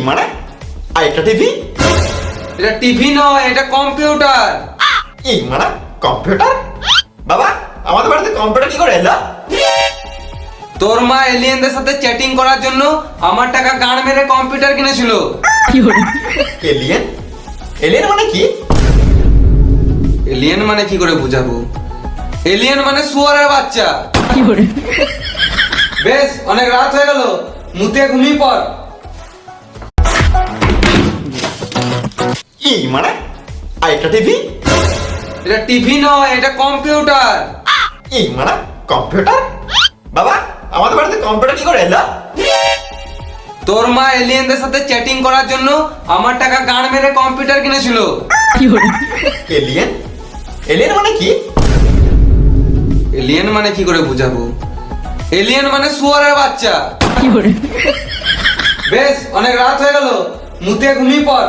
মানে আরেকটা টিভি? এটা টিভি নয়, এটা কম্পিউটার। মানে কম্পিউটার? বাবা, আমাদের বাড়িতে কম্পিউটার কি করে এলো? তোর মা এলিয়েনদের সাথে চ্যাটিং করার জন্য আমার টাকা গাড় মেরে কম্পিউটার কিনেছিল। এলিয়েন? এলিয়েন মানে কি? এলিয়েন মানে কি করে বুঝাবো? এলিয়েন মানে শুয়োরের বাচ্চা। বেশ, অনেক রাত হয়ে গেল, মুতে ঘুমিয়ে পড়। মানে আরেকটা টিভি? এটা টিভি নয়, এটা কম্পিউটার। মানে কম্পিউটার? বাবা, আমাদের বাড়িতে কম্পিউটার কি করে এলো? তোর মা এলিয়েনদের সাথে চ্যাটিং করার জন্য আমার টাকা গাড় মেরে কম্পিউটার কিনেছিল। এলিয়েন? এলিয়েন মানে কি? এলিয়েন মানে কি করে বুঝাবো? এলিয়েন মানে শুয়োরের বাচ্চা। বেশ, অনেক রাত হয়ে গেল, মুতে ঘুমিয়ে পড়।